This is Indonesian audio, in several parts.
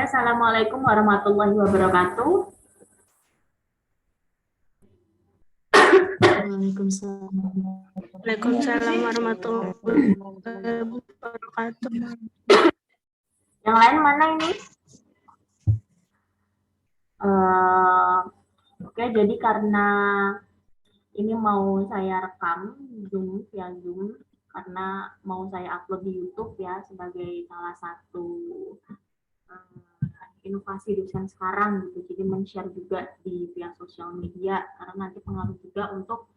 Assalamualaikum warahmatullahi wabarakatuh. Waalaikumsalam warahmatullahi wabarakatuh. Yang lain mana ini? Oke, jadi karena ini mau saya rekam via Zoom karena mau saya upload di YouTube ya sebagai salah satu inovasi dosen sekarang gitu. Jadi men-share juga di via sosial media karena nanti pengaruh juga untuk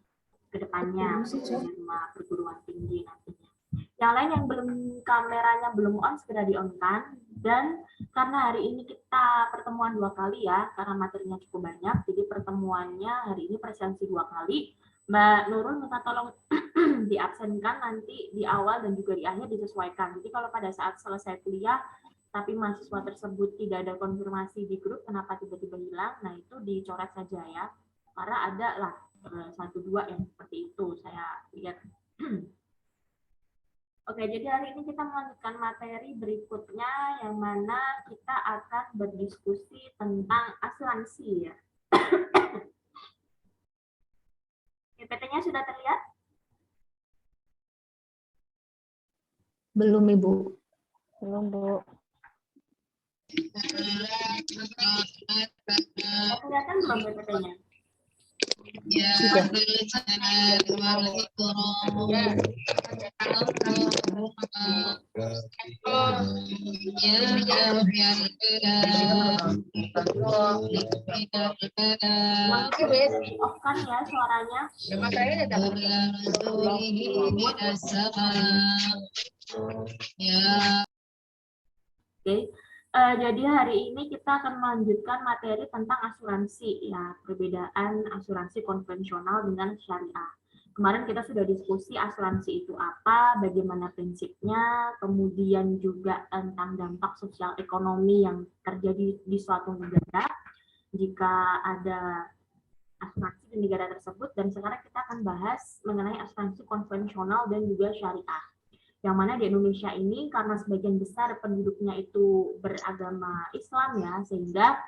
kedepannya sama perguruan tinggi nantinya. Yang lain yang belum kameranya belum on segera di on kan. Dan karena hari ini kita pertemuan 2 kali ya, karena materinya cukup banyak, jadi pertemuannya hari ini presensi 2 kali. Mbak Nurul minta tolong diabsenkan nanti di awal dan juga di akhir disesuaikan. Jadi kalau pada saat selesai kuliah tapi mahasiswa tersebut tidak ada konfirmasi di grup kenapa tiba-tiba hilang, nah itu dicoret saja ya. Karena ada lah 1-2 yang seperti itu saya lihat. Oke, jadi hari ini kita melanjutkan materi berikutnya yang mana kita akan berdiskusi tentang asuransi ya. PPT-nya sudah terlihat? Belum, Ibu. Belum, Bu. Kelihatan belum PPT-nya? Sudah. Off kan ya suaranya? Oke. Jadi hari ini kita akan melanjutkan materi tentang asuransi ya, perbedaan asuransi konvensional dengan syariah. Kemarin kita sudah diskusi asuransi itu apa, bagaimana prinsipnya, kemudian juga tentang dampak sosial ekonomi yang terjadi di suatu negara jika ada asuransi di negara tersebut, dan sekarang kita akan bahas mengenai asuransi konvensional dan juga syariah. Yang mana di Indonesia ini karena sebagian besar penduduknya itu beragama Islam ya, sehingga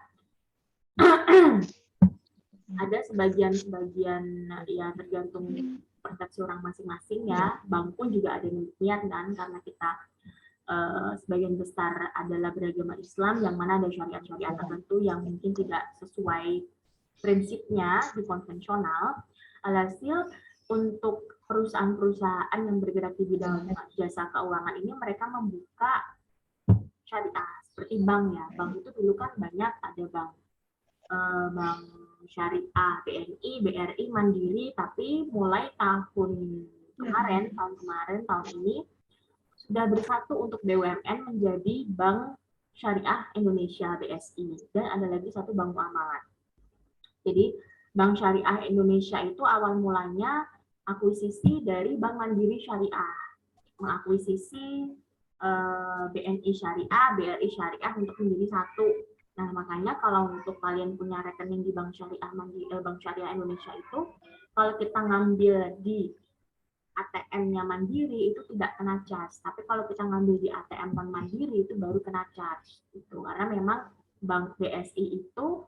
ada sebagian ya tergantung persepsi orang masing-masing ya. Bank pun juga ada demikian kan, karena kita sebagian besar adalah beragama Islam, yang mana ada syariat-syariat tertentu yang mungkin tidak sesuai prinsipnya di konvensional. Alhasil untuk perusahaan-perusahaan yang bergerak di bidang jasa keuangan ini mereka membuka syariah seperti bank ya. Bank itu dulu kan banyak ada bank syariah, BNI, BRI, Mandiri, tapi mulai tahun kemarin, tahun ini sudah bersatu untuk BUMN menjadi Bank Syariah Indonesia BSI, dan ada lagi satu bank muamalat. Jadi Bank Syariah Indonesia itu awal mulanya akuisisi dari Bank Mandiri Syariah, mengakuisisi BNI Syariah, BRI Syariah untuk menjadi satu. Nah, makanya kalau untuk kalian punya rekening di Bank Syariah Bank Syariah Indonesia itu, kalau kita ngambil di ATM-nya Mandiri itu tidak kena charge, tapi kalau kita ngambil di ATM Bank Mandiri itu baru kena charge. Itu karena memang Bank BSI itu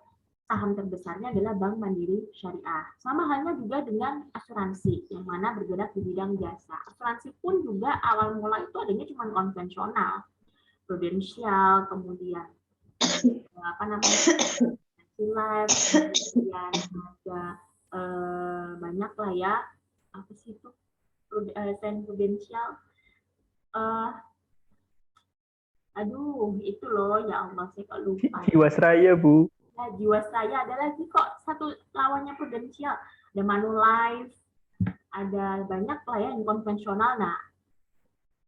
saham terbesarnya adalah Bank Mandiri Syariah. Sama halnya juga dengan asuransi, yang mana bergerak di bidang jasa. Asuransi pun juga awal mula itu adanya cuma konvensional, prudensial, kemudian life, kemudian ada banyak lah ya, apa sih itu, prudensial. Aduh, itu loh, ya Allah, saya kok lupa. Jiwasraya, Bu. Nah, Jiwasraya ada lagi kok satu lawannya prudensial. Ada Manulife, ada banyak lah ya yang konvensional. Nah,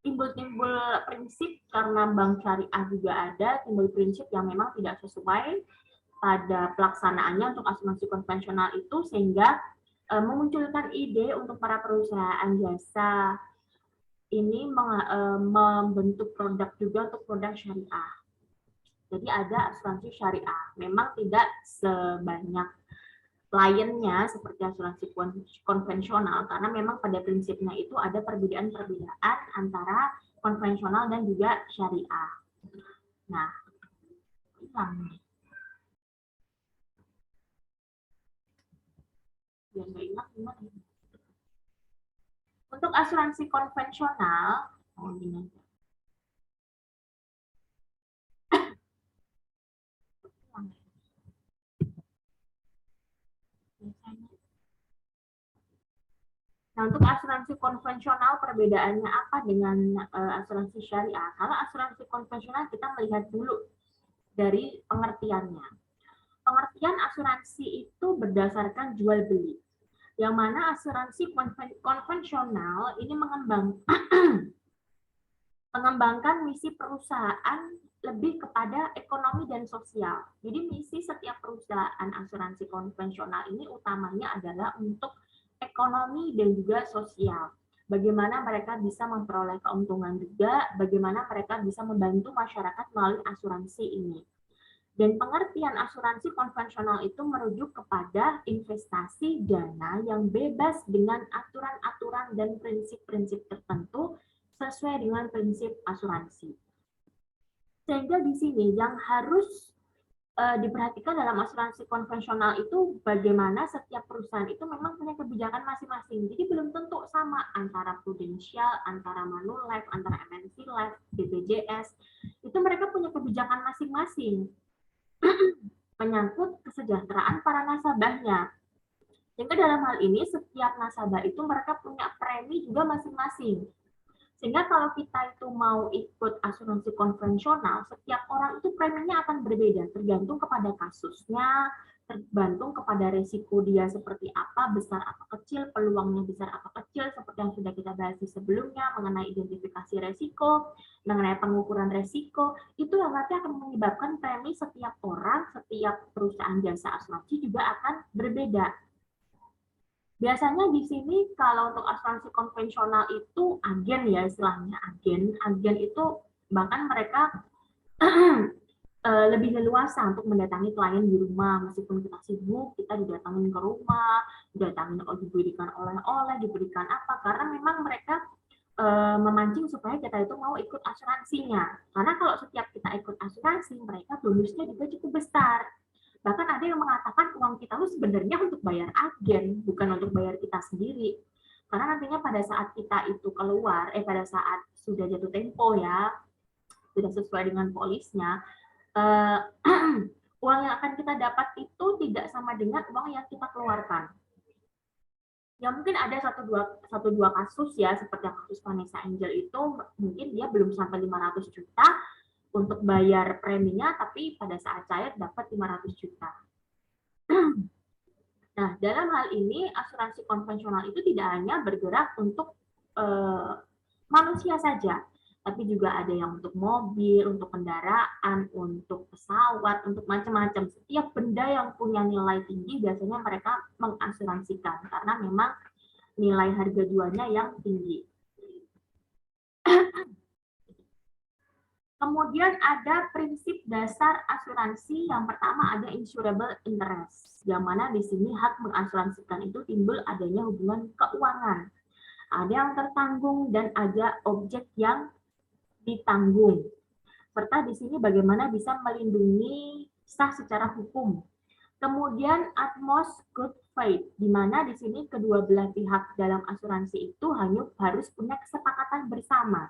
timbul prinsip karena bank syariah juga ada, timbul prinsip yang memang tidak sesuai pada pelaksanaannya untuk asuransi konvensional itu, sehingga memunculkan ide untuk para perusahaan jasa ini membentuk produk juga untuk produk syariah. Jadi ada asuransi syariah, memang tidak sebanyak kliennya seperti asuransi konvensional, karena memang pada prinsipnya itu ada perbedaan-perbedaan antara konvensional dan juga syariah. Nah, hilang nih. Biar nggak hilang gimana? Untuk asuransi konvensional, oh gini. Nah, untuk asuransi konvensional perbedaannya apa dengan asuransi syariah? Kalau asuransi konvensional kita melihat dulu dari pengertiannya. Pengertian asuransi itu berdasarkan jual beli. Yang mana asuransi konvensional ini mengembangkan misi perusahaan lebih kepada ekonomi dan sosial. Jadi misi setiap perusahaan asuransi konvensional ini utamanya adalah untuk ekonomi dan juga sosial. Bagaimana mereka bisa memperoleh keuntungan juga, bagaimana mereka bisa membantu masyarakat melalui asuransi ini. Dan pengertian asuransi konvensional itu merujuk kepada investasi dana yang bebas dengan aturan-aturan dan prinsip-prinsip tertentu sesuai dengan prinsip asuransi. Sehingga di sini yang harus diperhatikan dalam asuransi konvensional itu bagaimana setiap perusahaan itu memang punya kebijakan masing-masing. Jadi belum tentu sama antara Prudential, antara Manulife, antara MNC Life, BPJS. Itu mereka punya kebijakan masing-masing menyangkut kesejahteraan para nasabahnya. Sehingga dalam hal ini setiap nasabah itu mereka punya premi juga masing-masing. Sehingga kalau kita itu mau ikut asuransi konvensional, setiap orang itu preminya akan berbeda, tergantung kepada kasusnya, tergantung kepada resiko dia seperti apa, besar apa kecil, peluangnya besar apa kecil, seperti yang sudah kita bahas sebelumnya, mengenai identifikasi resiko, mengenai pengukuran resiko, itu yang nanti akan menyebabkan premi setiap orang, setiap perusahaan jasa asuransi juga akan berbeda. Biasanya di sini kalau untuk asuransi konvensional itu agen ya istilahnya agen itu bahkan mereka lebih leluasa untuk mendatangi klien di rumah meskipun kita sibuk kita didatangin ke rumah, didatangin diberikan oleh-oleh, diberikan apa karena memang mereka memancing supaya kita itu mau ikut asuransinya karena kalau setiap kita ikut asuransi mereka bonusnya juga cukup besar. Bahkan ada yang mengatakan uang kita itu sebenarnya untuk bayar agen, bukan untuk bayar kita sendiri. Karena nantinya pada saat kita itu keluar, pada saat sudah jatuh tempo ya, sudah sesuai dengan polisnya, uang yang akan kita dapat itu tidak sama dengan uang yang kita keluarkan. Ya mungkin ada satu dua kasus ya, seperti kasus Vanessa Angel itu, mungkin dia belum sampai 500 juta, untuk bayar preminya, tapi pada saat cair dapat 500 juta. Nah, dalam hal ini asuransi konvensional itu tidak hanya bergerak untuk manusia saja, tapi juga ada yang untuk mobil, untuk kendaraan, untuk pesawat, untuk macam-macam. Setiap benda yang punya nilai tinggi biasanya mereka mengasuransikan karena memang nilai harga jualnya yang tinggi. Kemudian ada prinsip dasar asuransi. Yang pertama ada insurable interest, yang mana di sini hak mengasuransikan itu timbul adanya hubungan keuangan. Ada yang tertanggung dan ada objek yang ditanggung. Serta di sini bagaimana bisa melindungi sah secara hukum. Kemudian utmost good faith, di mana di sini kedua belah pihak dalam asuransi itu hanya harus punya kesepakatan bersama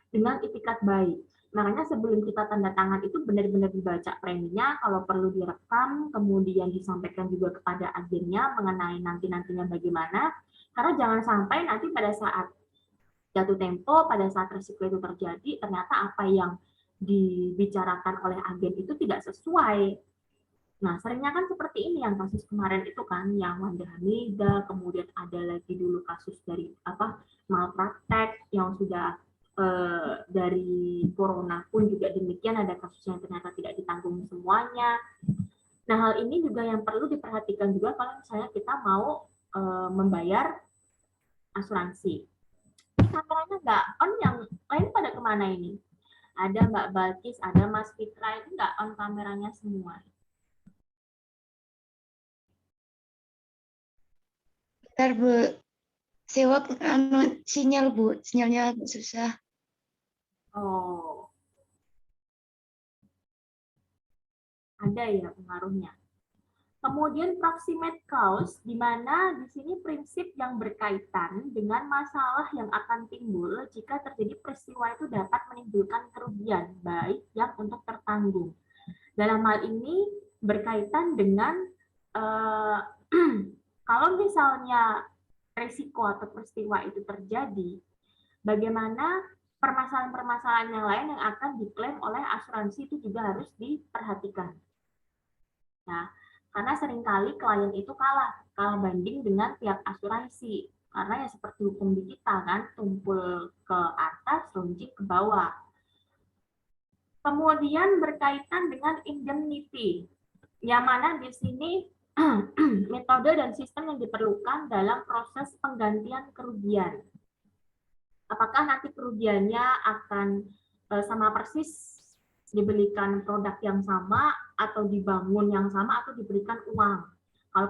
dengan itikat baik. Makanya sebelum kita tanda tangan itu benar-benar dibaca preminya, kalau perlu direkam, kemudian disampaikan juga kepada agennya mengenai nanti-nantinya bagaimana. Karena jangan sampai nanti pada saat jatuh tempo, pada saat risiko itu terjadi, ternyata apa yang dibicarakan oleh agen itu tidak sesuai. Nah, seringnya kan seperti ini yang kasus kemarin itu kan, yang Wanda Hamida, kemudian ada lagi dulu kasus dari malpraktek yang sudah dari corona pun juga demikian, ada kasus yang ternyata tidak ditanggung semuanya. Nah, hal ini juga yang perlu diperhatikan juga kalau misalnya kita mau membayar asuransi. Kameranya nggak on, yang lain pada kemana ini? Ada Mbak Balkis, ada Mas Fitra, itu nggak on kameranya semua. Bentar, Bu. Sewak sinyal, Bu. Sinyalnya agak susah. Oh. ada ya pengaruhnya. Kemudian proximate cause, di mana di sini prinsip yang berkaitan dengan masalah yang akan timbul jika terjadi peristiwa itu dapat menimbulkan kerugian, baik yang untuk tertanggung. Dalam hal ini berkaitan dengan kalau misalnya resiko atau peristiwa itu terjadi, bagaimana permasalahan-permasalahan yang lain yang akan diklaim oleh asuransi itu juga harus diperhatikan. Nah, karena seringkali klien itu kalah banding dengan pihak asuransi. Karena ya seperti hukum di kita kan, tumpul ke atas, runcing ke bawah. Kemudian berkaitan dengan indemnity, yang mana di sini metode dan sistem yang diperlukan dalam proses penggantian kerugian. Apakah nanti kerugiannya akan sama persis dibelikan produk yang sama atau dibangun yang sama atau diberikan uang. Kalau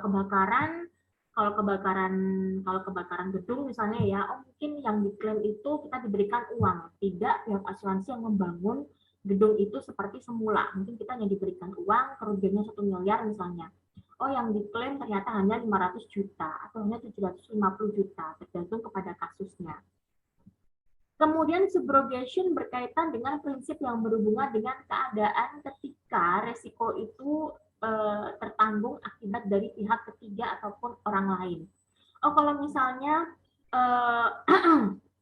kebakaran gedung misalnya ya, mungkin yang diklaim itu kita diberikan uang, tidak pihak asuransi yang membangun gedung itu seperti semula. Mungkin kita hanya diberikan uang, kerugiannya 1 miliar misalnya. Yang diklaim ternyata hanya 500 juta atau hanya 750 juta, tergantung kepada kasusnya. Kemudian subrogation berkaitan dengan prinsip yang berhubungan dengan keadaan ketika resiko itu tertanggung akibat dari pihak ketiga ataupun orang lain. Kalau misalnya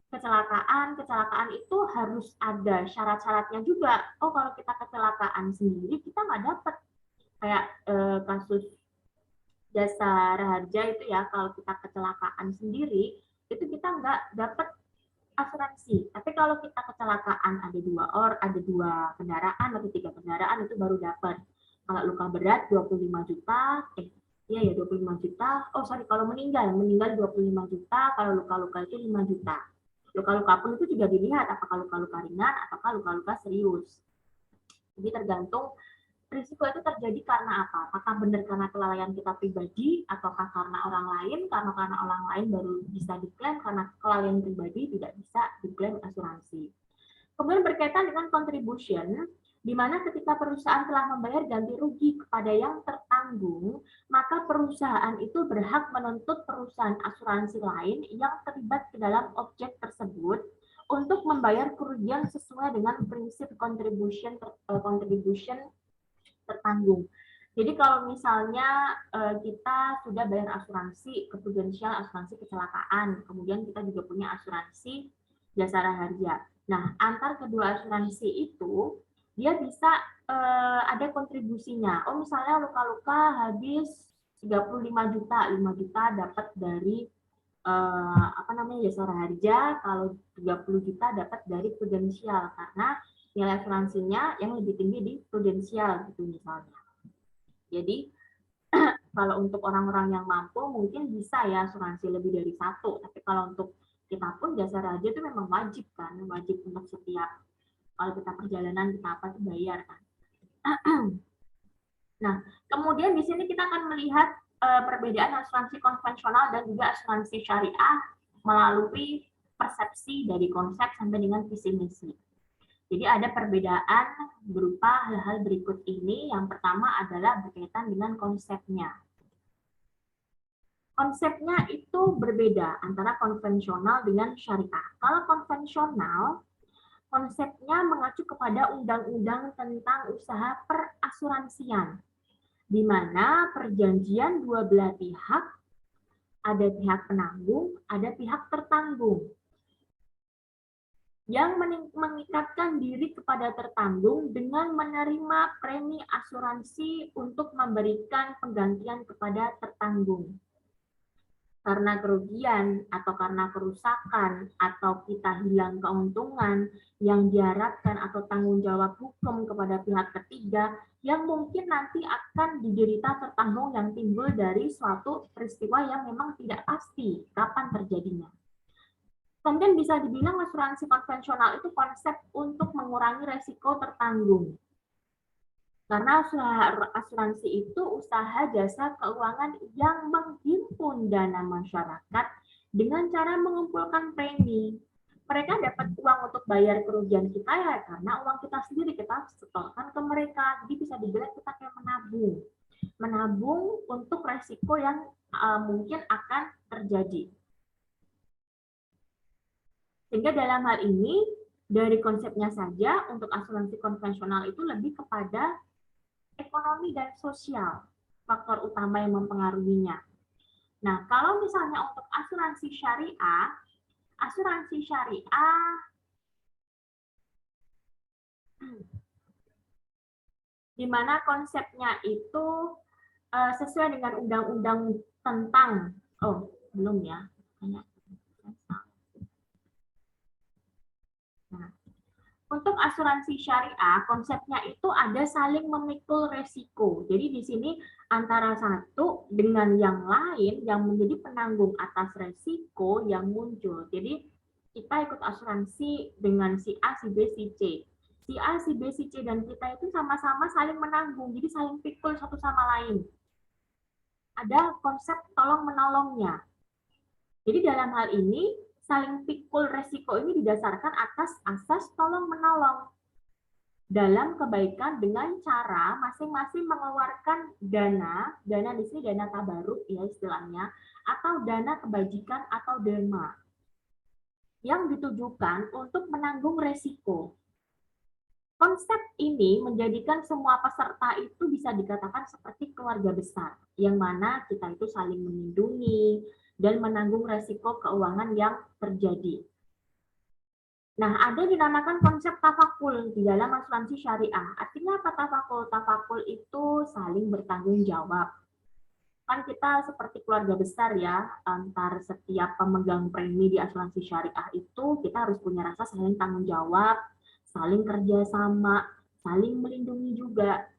kecelakaan itu harus ada syarat-syaratnya juga. Kalau kita kecelakaan sendiri kita nggak dapat. Kayak kasus Jasara Harja itu ya, kalau kita kecelakaan sendiri itu kita nggak dapat asuransi. Tapi kalau kita kecelakaan ada 2 kendaraan atau 3 kendaraan itu baru dapat. Kalau luka berat 25 juta, 25 juta. Kalau meninggal 25 juta, kalau luka-luka itu 5 juta. Luka-luka pun itu juga dilihat apakah luka-luka ringan ataukah luka-luka serius. Jadi tergantung risiko itu terjadi karena apa? Apakah benar karena kelalaian kita pribadi, ataukah karena orang lain? Karena orang lain baru bisa diklaim, karena kelalaian pribadi tidak bisa diklaim asuransi. Kemudian berkaitan dengan contribution, di mana ketika perusahaan telah membayar ganti rugi kepada yang tertanggung, maka perusahaan itu berhak menuntut perusahaan asuransi lain yang terlibat ke dalam objek tersebut untuk membayar kerugian sesuai dengan prinsip contribution tertanggung. Jadi kalau misalnya kita sudah bayar asuransi prudensial, asuransi kecelakaan, kemudian kita juga punya asuransi Jasara Harja. Nah, antar kedua asuransi itu dia bisa ada kontribusinya. Misalnya luka-luka habis 35 juta, 5 juta dapat dari Jasara Harja, kalau 30 juta dapat dari prudensial karena nilai asuransinya yang lebih tinggi di prudensial gitu misalnya. Jadi kalau untuk orang-orang yang mampu mungkin bisa ya asuransi lebih dari 1, tapi kalau untuk kita pun Jasara Harja itu memang wajib kan, wajib untuk setiap kalau kita perjalanan kita apa itu bayar kan. Nah, kemudian di sini kita akan melihat perbedaan asuransi konvensional dan juga asuransi syariah melalui persepsi dari konsep sampai dengan visi misi. Jadi ada perbedaan berupa hal-hal berikut ini. Yang pertama adalah berkaitan dengan konsepnya. Konsepnya itu berbeda antara konvensional dengan syariah. Kalau konvensional, konsepnya mengacu kepada undang-undang tentang usaha perasuransian, di mana perjanjian dua belah pihak, ada pihak penanggung, ada pihak tertanggung, yang mengikatkan diri kepada tertanggung dengan menerima premi asuransi untuk memberikan penggantian kepada tertanggung. Karena kerugian atau karena kerusakan atau kita hilang keuntungan yang diharapkan atau tanggung jawab hukum kepada pihak ketiga yang mungkin nanti akan diderita tertanggung yang timbul dari suatu peristiwa yang memang tidak pasti kapan terjadinya. Kemudian bisa dibilang asuransi konvensional itu konsep untuk mengurangi resiko tertanggung. Karena asuransi itu usaha jasa keuangan yang menghimpun dana masyarakat dengan cara mengumpulkan premi. mereka dapat uang untuk bayar kerugian kita ya karena uang kita sendiri kita setorkan ke mereka. Jadi bisa dibilang kita kayak menabung untuk resiko yang mungkin akan terjadi. Sehingga dalam hal ini dari konsepnya saja untuk asuransi konvensional itu lebih kepada ekonomi dan sosial faktor utama yang mempengaruhinya. Nah, kalau misalnya untuk asuransi syariah di mana konsepnya itu sesuai dengan undang-undang tentang belum ya. Nah, untuk asuransi syariah, konsepnya itu ada saling memikul resiko. Jadi di sini antara satu dengan yang lain yang menjadi penanggung atas resiko yang muncul. Jadi kita ikut asuransi dengan si A, si B, si C. Si A, si B, si C, dan kita itu sama-sama saling menanggung. Jadi saling pikul satu sama lain. Ada konsep tolong-menolongnya. Jadi dalam hal ini, saling pikul resiko ini didasarkan atas asas tolong-menolong. Dalam kebaikan dengan cara masing-masing mengeluarkan dana di sini dana tabaruk ya istilahnya, atau dana kebajikan atau derma yang ditujukan untuk menanggung resiko. Konsep ini menjadikan semua peserta itu bisa dikatakan seperti keluarga besar, yang mana kita itu saling melindungi dan menanggung resiko keuangan yang terjadi. Nah, ada dinamakan konsep tafakul di dalam asuransi syariah. Artinya apa tafakul? Tafakul itu saling bertanggung jawab. Kan kita seperti keluarga besar ya, antar setiap pemegang premi di asuransi syariah itu kita harus punya rasa saling tanggung jawab, saling kerjasama, saling melindungi juga.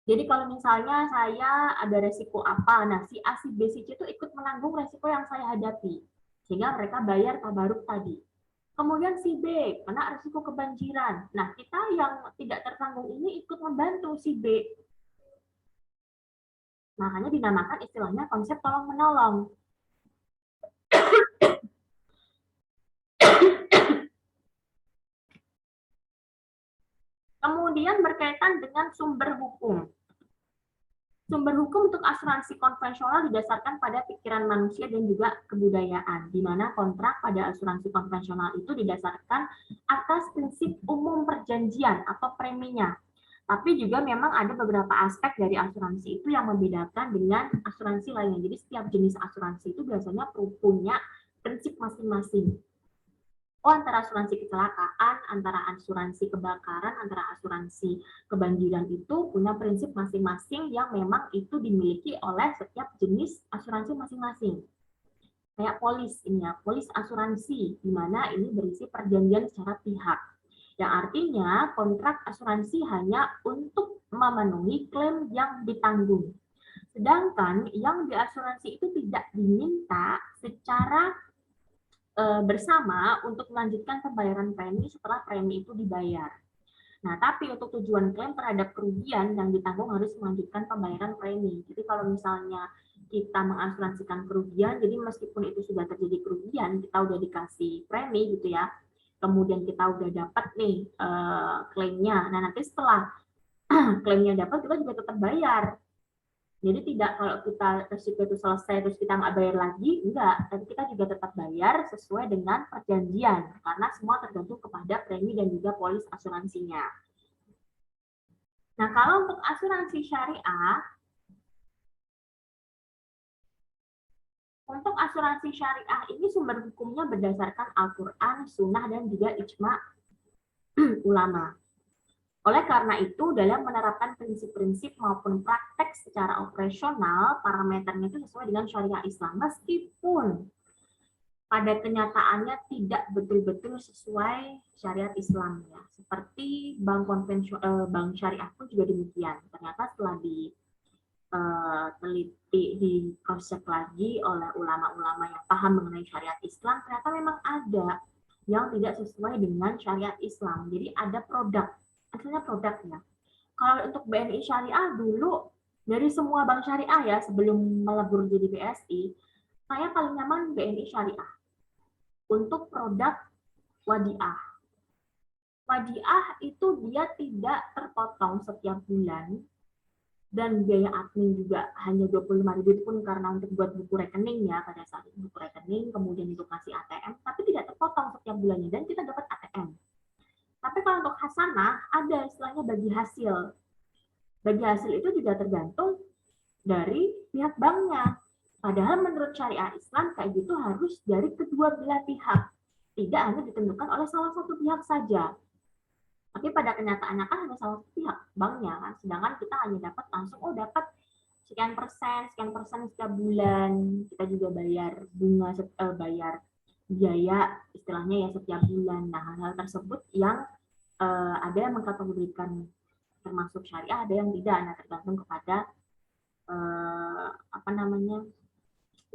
Jadi kalau misalnya saya ada resiko apa, nah si A, si B, si C itu ikut menanggung resiko yang saya hadapi. Sehingga mereka bayar tabaruk tadi. Kemudian si B, kena resiko kebanjiran. Nah, kita yang tidak tertanggung ini ikut membantu si B. Makanya dinamakan istilahnya konsep tolong-menolong. Kemudian berkaitan dengan sumber hukum. Sumber hukum untuk asuransi konvensional didasarkan pada pikiran manusia dan juga kebudayaan, di mana kontrak pada asuransi konvensional itu didasarkan atas prinsip umum perjanjian atau preminya. Tapi juga memang ada beberapa aspek dari asuransi itu yang membedakan dengan asuransi lainnya. Jadi setiap jenis asuransi itu biasanya punya prinsip masing-masing. Antara asuransi kecelakaan, antara asuransi kebakaran, antara asuransi kebanjiran itu punya prinsip masing-masing yang memang itu dimiliki oleh setiap jenis asuransi masing-masing. Kayak polis ini ya, polis asuransi, di mana ini berisi perjanjian secara pihak. Yang artinya kontrak asuransi hanya untuk memenuhi klaim yang ditanggung. Sedangkan yang diasuransi itu tidak diminta secara bersama untuk melanjutkan pembayaran premi setelah premi itu dibayar. Nah, tapi untuk tujuan klaim terhadap kerugian yang ditanggung harus melanjutkan pembayaran premi. Jadi kalau misalnya kita mengasuransikan kerugian, jadi meskipun itu sudah terjadi kerugian, kita udah dikasih premi gitu ya, kemudian kita udah dapat nih klaimnya. Nah, nanti setelah klaimnya dapat, kita juga tetap bayar. Jadi tidak kalau kita resiko itu selesai terus kita nggak bayar lagi, enggak. Tapi kita juga tetap bayar sesuai dengan perjanjian. Karena semua tergantung kepada premi dan juga polis asuransinya. Nah, kalau untuk asuransi syariah, untuk asuransi syariah ini sumber hukumnya berdasarkan Al-Quran, Sunnah, dan juga ijma ulama. Oleh karena itu, dalam menerapkan prinsip-prinsip maupun praktek secara operasional, parameternya itu sesuai dengan syariah Islam. Meskipun pada kenyataannya tidak betul-betul sesuai syariat Islam ya. Seperti bank konvensional, bank syariah pun juga demikian. Ternyata setelah diteliti, di cross check lagi oleh ulama-ulama yang paham mengenai syariat Islam, ternyata memang ada yang tidak sesuai dengan syariat Islam. Jadi ada produk. Akhirnya produknya. Kalau untuk BNI Syariah dulu dari semua bank syariah ya sebelum melebur jadi BSI, saya paling nyaman BNI Syariah. untuk produk wadiah. Wadiah itu dia tidak terpotong setiap bulan, dan biaya admin juga hanya 25.000 itu pun karena untuk buat buku rekening ya, pada saat itu buku rekening, kemudian untuk kasih ATM, tapi tidak terpotong setiap bulannya dan kita dapat ATM. Tapi kalau untuk hasanah ada istilahnya bagi hasil. Bagi hasil itu juga tergantung dari pihak banknya. Padahal menurut syariah Islam kayak gitu harus dari kedua belah pihak, tidak hanya ditentukan oleh salah satu pihak saja. Tapi pada kenyataannya kan hanya salah satu pihak, banknya kan. Sedangkan kita hanya dapat langsung, dapat sekian persen setiap bulan. Kita juga bayar bunga, bayar biaya istilahnya ya setiap bulan. Nah, hal-hal tersebut yang ada yang mengkategorikan termasuk syariah, ada yang tidak. Nah, tergantung kepada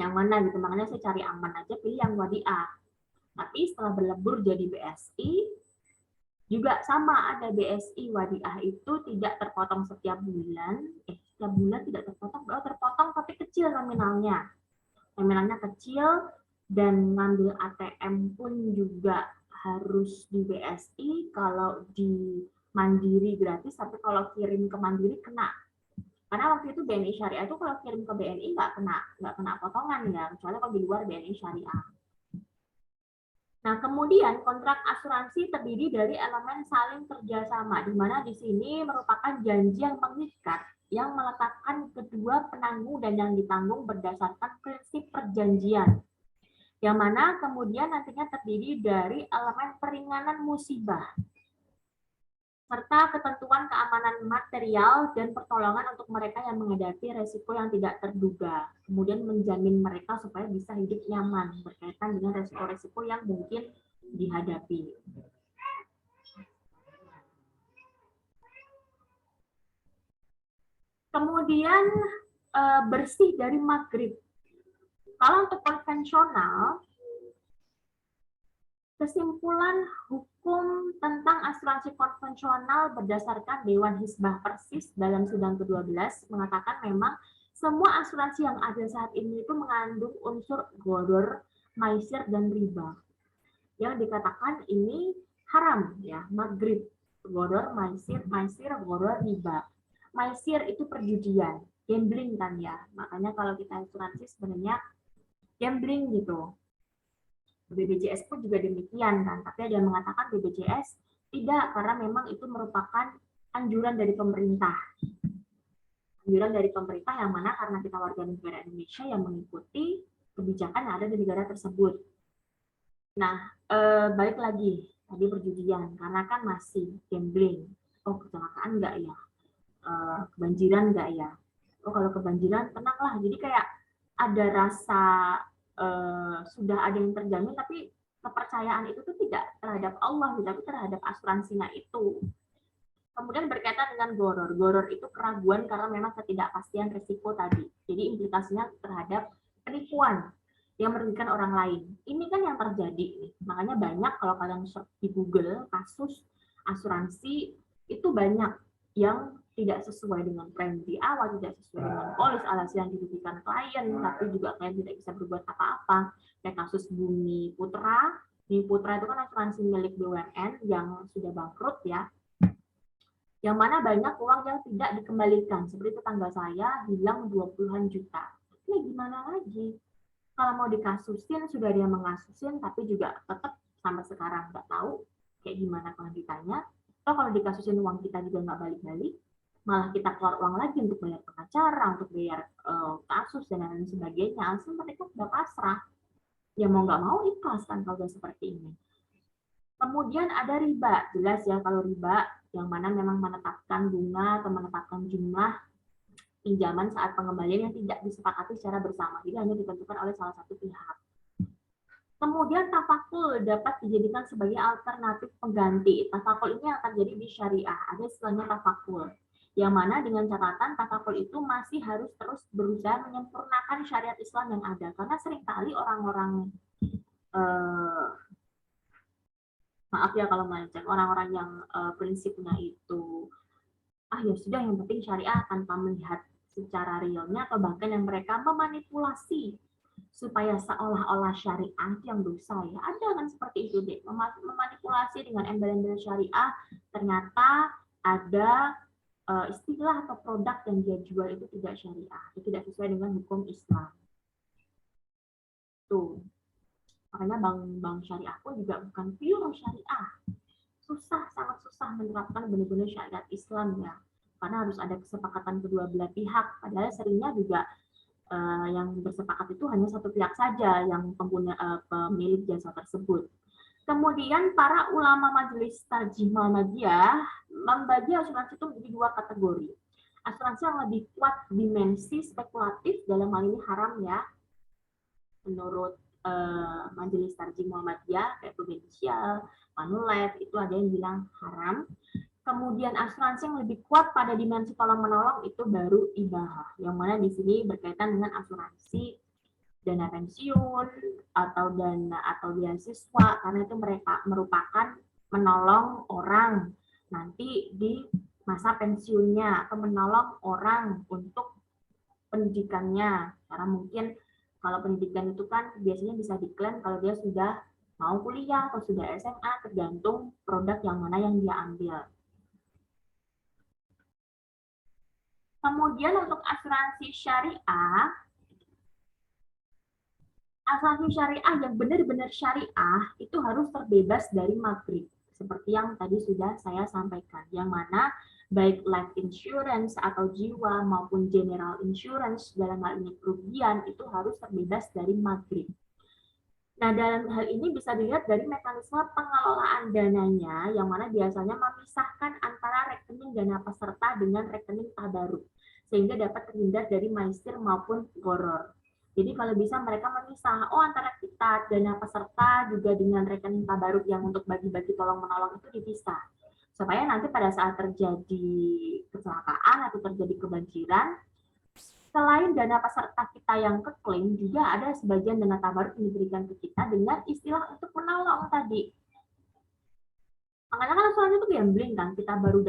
yang mana gitu. Makanya saya cari aman aja, pilih yang wadiah. Tapi setelah berlebur jadi BSI, juga sama, ada BSI wadiah itu tidak terpotong setiap bulan. Setiap bulan tidak terpotong, terpotong tapi kecil nominalnya. Nominalnya kecil, dan ngambil ATM pun juga harus di BSI. Kalau di Mandiri gratis, tapi kalau kirim ke Mandiri kena. Karena waktu itu BNI Syariah itu kalau kirim ke BNI nggak kena potongan ya, kecuali kalau di luar BNI Syariah. Nah, kemudian kontrak asuransi terdiri dari elemen saling kerjasama, di mana di sini merupakan janji yang mengikat yang meletakkan kedua penanggung dan yang ditanggung berdasarkan prinsip perjanjian, yang mana kemudian nantinya terdiri dari elemen peringanan musibah, serta ketentuan keamanan material dan pertolongan untuk mereka yang menghadapi resiko yang tidak terduga. Kemudian menjamin mereka supaya bisa hidup nyaman berkaitan dengan resiko-resiko yang mungkin dihadapi. Kemudian bersih dari maghrib. Kalau untuk konvensional, kesimpulan hukum tentang asuransi konvensional berdasarkan Dewan Hizbah Persis dalam sidang ke-12 mengatakan memang semua asuransi yang ada saat ini itu mengandung unsur ghodor, maisir, dan riba. Yang dikatakan ini haram ya, maghrib, ghodor, maisir, ghodor, riba. Maisir itu perjudian, gambling kan ya. Makanya kalau kita asuransi sebenarnya gambling gitu. BPJS pun juga demikian kan, tapi ada yang mengatakan BPJS tidak, karena memang itu merupakan anjuran dari pemerintah. Anjuran dari pemerintah yang mana karena kita warga negara Indonesia yang mengikuti kebijakan yang ada di negara tersebut. Nah, balik lagi tadi perjudian, karena kan masih gambling. Kecelakaan enggak ya? Kebanjiran enggak ya? Kalau kebanjiran tenanglah. Jadi kayak ada rasa sudah ada yang terjamin, tapi kepercayaan itu tuh tidak terhadap Allah, tapi terhadap asuransinya itu. Kemudian berkaitan dengan ghodor. Ghodor itu keraguan karena memang ketidakpastian risiko tadi. Jadi implikasinya terhadap penipuan yang merugikan orang lain. Ini kan yang terjadi. Makanya banyak kalau kalian search di Google kasus asuransi itu banyak yang tidak sesuai dengan premi di awal, tidak sesuai dengan polis, alasan yang dirugikan klien, tapi juga klien tidak bisa berbuat apa-apa. Kayak kasus Bumi Putra. Bumi Putra itu kan asuransi milik BUMN yang sudah bangkrut ya. Yang mana banyak uang yang tidak dikembalikan. Seperti tetangga saya hilang 20-an juta. Ini gimana lagi? Kalau mau dikasusin, sudah dia mengasusin, tapi juga tetap sampai sekarang nggak tahu kayak gimana kalau ditanya. Atau kalau dikasusin uang kita juga nggak balik-balik, malah kita keluar uang lagi untuk bayar pengacara, untuk bayar kasus dan lain sebagainya. Alasan mereka sudah pasrah. Ya mau nggak mau ikhlas kan kalau seperti ini. Kemudian ada riba, jelas ya kalau riba yang mana memang menetapkan bunga atau menetapkan jumlah pinjaman saat pengembalian yang tidak disepakati secara bersama, jadi hanya ditentukan oleh salah satu pihak. Kemudian tafakul dapat dijadikan sebagai alternatif pengganti. Tafakul ini yang terjadi di syariah, ada istilahnya tafakul. Yang mana dengan catatan tafakul itu masih harus terus berusaha menyempurnakan syariat Islam yang ada. Karena seringkali orang-orang maaf ya kalau melenceng, orang-orang yang prinsipnya itu ya sudah yang penting syariah tanpa melihat secara realnya, atau bahkan yang mereka memanipulasi supaya seolah-olah syariah itu yang dosa ya. Ada kan seperti itu deh, memanipulasi dengan embel-embel syariah, ternyata ada istilah atau produk yang dia jual itu tidak syariah, itu tidak sesuai dengan hukum Islam. Tuh. Makanya bank syariah pun juga bukan pure syariah. Sangat susah menerapkan benar-benar syariat Islam ya. Karena harus ada kesepakatan kedua belah pihak. Padahal seringnya juga yang bersepakat itu hanya satu pihak saja yang pemilik jasa tersebut. Kemudian para ulama Majelis Tarjih Muhammadiyah membagi asuransi itu menjadi dua kategori. Asuransi yang lebih kuat dimensi spekulatif, dalam hal ini haram ya, menurut Majelis Tarjih Muhammadiyah, kayak Prudential, Manulife, itu ada yang bilang haram. Kemudian asuransi yang lebih kuat pada dimensi tolong-menolong itu baru ibahah, yang mana di sini berkaitan dengan asuransi dana pensiun atau beasiswa, karena itu mereka merupakan menolong orang nanti di masa pensiunnya atau menolong orang untuk pendidikannya. Karena mungkin kalau pendidikan itu kan biasanya bisa diklaim kalau dia sudah mau kuliah atau sudah SMA, tergantung produk yang mana yang dia ambil. Kemudian untuk asuransi syariah yang benar-benar syariah itu harus terbebas dari maghrib. Seperti yang tadi sudah saya sampaikan, yang mana baik life insurance atau jiwa maupun general insurance dalam hal ini kerugian itu harus terbebas dari maghrib. Nah, dalam hal ini bisa dilihat dari mekanisme pengelolaan dananya, yang mana biasanya memisahkan antara rekening dana peserta dengan rekening tabaruk, sehingga dapat terhindar dari maisir maupun goror. Jadi kalau bisa mereka memisah, antara kita dana peserta juga dengan rekening tabaruk yang untuk bagi-bagi tolong-menolong itu dipisah. Supaya nanti pada saat terjadi kecelakaan atau terjadi kebanjiran, selain dana peserta kita yang keklaim, juga ada sebagian dana tabaruk yang diberikan ke kita dengan istilah untuk menolong tadi. Makanya kan soalnya itu gambling kan, kita baru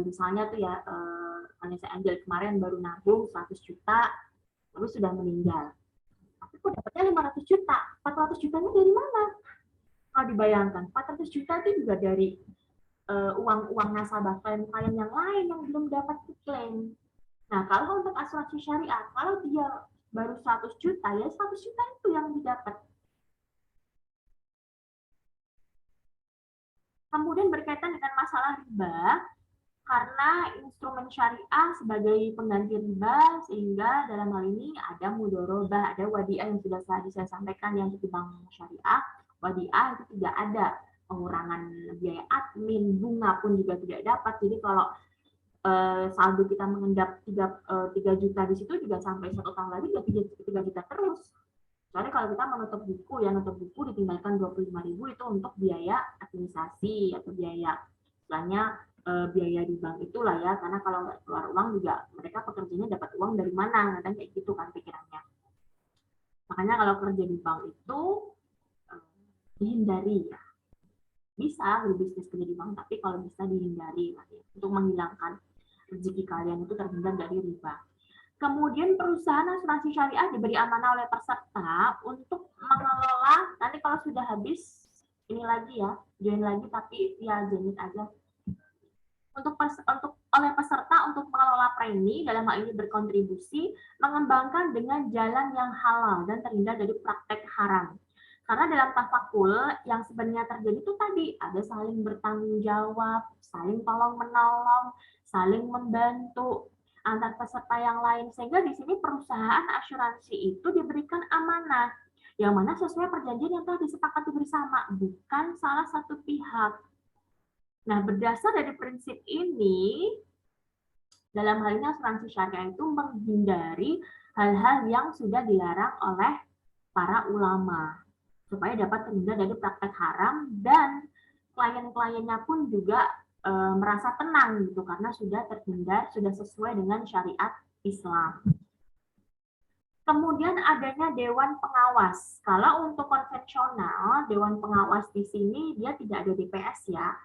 misalnya tuh ya, Vanessa Angel kemarin baru nabung 100 juta, lalu sudah meninggal. Tapi kok dapatnya 500 juta? 400 jutanya dari mana? Kalau dibayangkan, 400 juta itu juga dari uang nasabah klien-klien yang lain yang belum dapat diklaim. Nah, kalau untuk asuransi syariah, kalau dia baru 100 juta, ya 100 juta itu yang didapat. Kemudian berkaitan dengan masalah riba, karena instrumen syariah sebagai pengganti riba, sehingga dalam hal ini ada mudharabah, ada wadiah yang sudah saya sampaikan yang di bank syariah, wadiah itu tidak ada pengurangan biaya admin, bunga pun juga tidak dapat. Jadi kalau saldo kita mengendap 3 juta di situ juga sampai 1 tahun lagi juga 3 juta terus. Soalnya kalau kita menutup buku ditinggalkan 25.000 itu untuk biaya administrasi atau biaya istilahnya biaya di bank itulah ya, karena kalau nggak keluar uang juga mereka pekerjanya dapat uang dari mana, kadang kayak gitu kan pikirannya. Makanya kalau kerja di bank itu dihindari ya. Bisa berbisnis kerja di bank, tapi kalau bisa dihindari ya, untuk menghilangkan rezeki kalian itu terhindar dari riba. Kemudian perusahaan asuransi syariah diberi amanah oleh peserta untuk mengelola, nanti kalau sudah habis ini lagi ya, join lagi tapi ya Zenit aja. Untuk oleh peserta untuk mengelola premi, dalam hal ini berkontribusi, mengembangkan dengan jalan yang halal dan terhindar dari praktek haram. Karena dalam tafakul yang sebenarnya terjadi itu tadi ada saling bertanggung jawab, saling tolong menolong, saling membantu antar peserta yang lain, sehingga di sini perusahaan asuransi itu diberikan amanah yang mana sesuai perjanjian yang telah disepakati bersama, bukan salah satu pihak. Nah, berdasar dari prinsip ini, dalam hal ini asuransi syariah itu menghindari hal-hal yang sudah dilarang oleh para ulama supaya dapat terhindar dari praktek haram, dan klien-kliennya pun juga merasa tenang gitu karena sudah terhindar, sudah sesuai dengan syariat Islam. Kemudian adanya dewan pengawas. Kalau untuk konvensional, dewan pengawas di sini dia tidak ada DPS ya,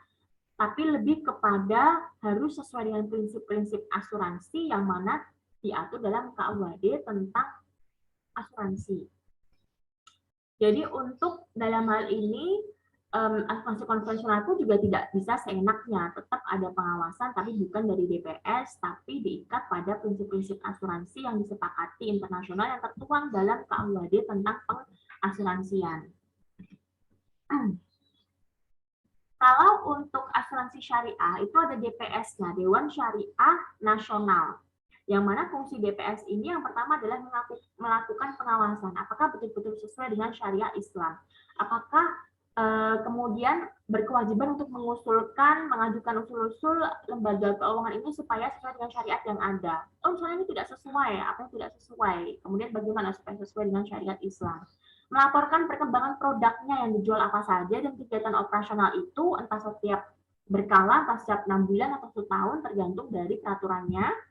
tapi lebih kepada harus sesuai dengan prinsip-prinsip asuransi yang mana diatur dalam KUHD tentang asuransi. Jadi untuk dalam hal ini asuransi konvensional itu juga tidak bisa seenaknya, tetap ada pengawasan tapi bukan dari DPS, tapi diikat pada prinsip-prinsip asuransi yang disepakati internasional yang tertuang dalam KUHD tentang pengasuransian. Kalau untuk asuransi syariah itu ada DPS-nya, Dewan Syariah Nasional. Yang mana fungsi DPS ini yang pertama adalah melakukan pengawasan. Apakah betul-betul sesuai dengan syariah Islam? Apakah kemudian berkewajiban untuk mengajukan usul-usul lembaga keuangan ini supaya sesuai dengan syariat yang ada. Oh, misalnya ini tidak sesuai, apa yang tidak sesuai. Kemudian bagaimana supaya sesuai dengan syariat Islam? Melaporkan perkembangan produknya yang dijual apa saja dan kegiatan operasional itu entah setiap berkala, entah setiap 6 bulan atau 1 tahun tergantung dari peraturannya.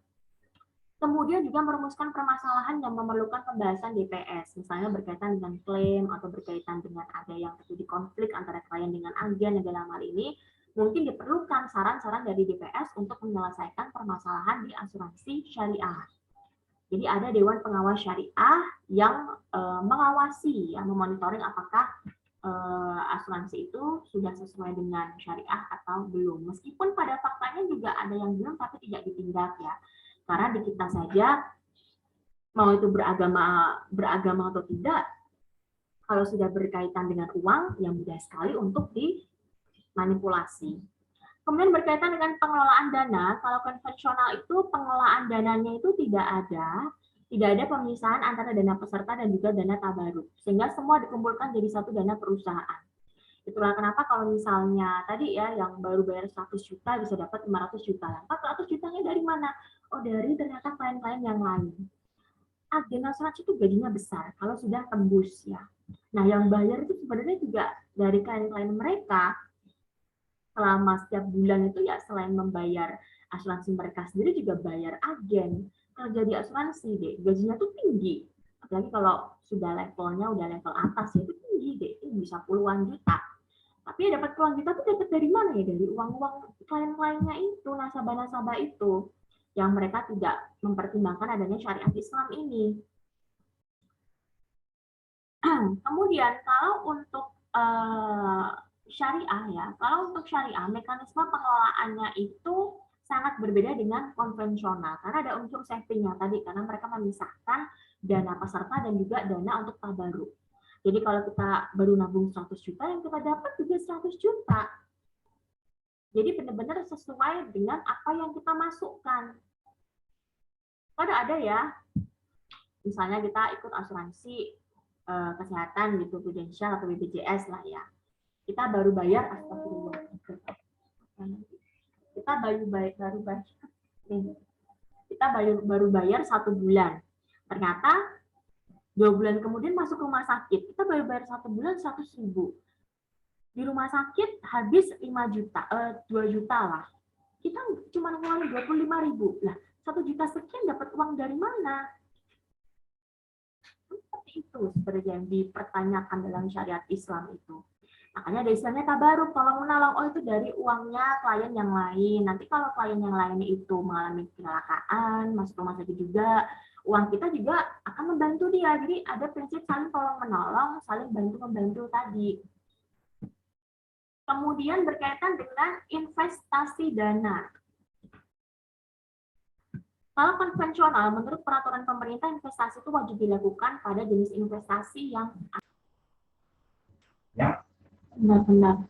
Kemudian juga merumuskan permasalahan yang memerlukan pembahasan DPS, misalnya berkaitan dengan klaim atau berkaitan dengan ada yang terjadi konflik antara klien dengan agen. Dalam hal ini mungkin diperlukan saran-saran dari DPS untuk menyelesaikan permasalahan di asuransi syariah. Jadi ada Dewan Pengawas Syariah yang mengawasi, yang memonitoring apakah asuransi itu sudah sesuai dengan syariah atau belum. Meskipun pada faktanya juga ada yang belum tapi tidak ditindak ya. Karena di kita saja, mau itu beragama atau tidak, kalau sudah berkaitan dengan uang, yang mudah sekali untuk dimanipulasi. Kemudian berkaitan dengan pengelolaan dana, kalau konvensional itu pengelolaan dananya itu tidak ada pemisahan antara dana peserta dan juga dana tabaruk, sehingga semua dikumpulkan jadi satu dana perusahaan. Itulah kenapa kalau misalnya tadi ya yang baru bayar 100 juta bisa dapat 500 juta. 400 jutanya dari mana? Oh, dari ternyata klien-klien yang lain. Agen asuransi itu gajinya besar kalau sudah tembus ya. Nah, yang bayar itu sebenarnya juga dari klien-klien mereka selama setiap bulan itu ya selain membayar asuransi mereka sendiri juga bayar agen. Kalau jadi asuransi deh, gajinya tuh tinggi. Apalagi kalau sudah levelnya udah level atas ya itu tinggi deh, itu bisa puluhan juta. Tapi dapat puluhan juta tuh dapat dari mana ya? Dari uang-uang klien-kliennya itu, nasabah-nasabah itu yang mereka tidak mempertimbangkan adanya syariat Islam ini. Kemudian kalau untuk syariah ya, kalau untuk syariah mekanisme pengelolaannya itu sangat berbeda dengan konvensional karena ada unsur safety-nya tadi karena mereka memisahkan dana peserta dan juga dana untuk tabaruk. Jadi kalau kita baru nabung 100 juta yang kita dapat juga 100 juta. Jadi benar-benar sesuai dengan apa yang kita masukkan. Ada ya, misalnya kita ikut asuransi kesehatan gitu, Prudential atau BPJS lah ya. Kita baru bayar astagfirullah. Kita baru bayar 1 bulan. Ternyata 2 bulan kemudian masuk rumah sakit. Kita baru bayar 1 bulan 100.000. Di rumah sakit habis 5 juta, 2 juta lah. Kita cuma ngeluarin 25.000. Lah, 1 juta sekian dapat uang dari mana? Seperti itu sebenarnya yang dipertanyakan dalam syariat Islam itu. Makanya ada istilahnya tabaruk, tolong menolong. Oh, itu dari uangnya klien yang lain. Nanti kalau klien yang lain itu mengalami kecelakaan, masuk rumah sakit juga, uang kita juga akan membantu dia. Jadi ada prinsip saling tolong menolong, saling bantu membantu tadi. Kemudian berkaitan dengan investasi dana. Kalau konvensional, menurut peraturan pemerintah, investasi itu wajib dilakukan pada jenis investasi yang benar-benar.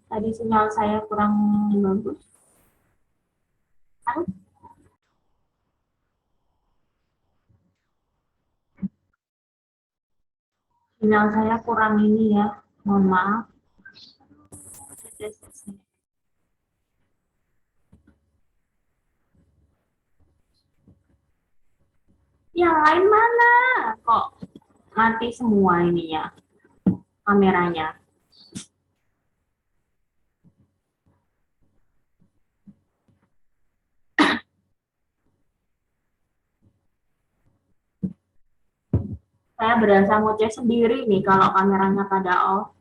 Tadi sinyal saya kurang bagus. Sinyal saya kurang ini ya, mohon maaf. Yang lain mana? Kok mati semua ininya, kameranya? Saya berasa ngoceh sendiri nih kalau kameranya pada off.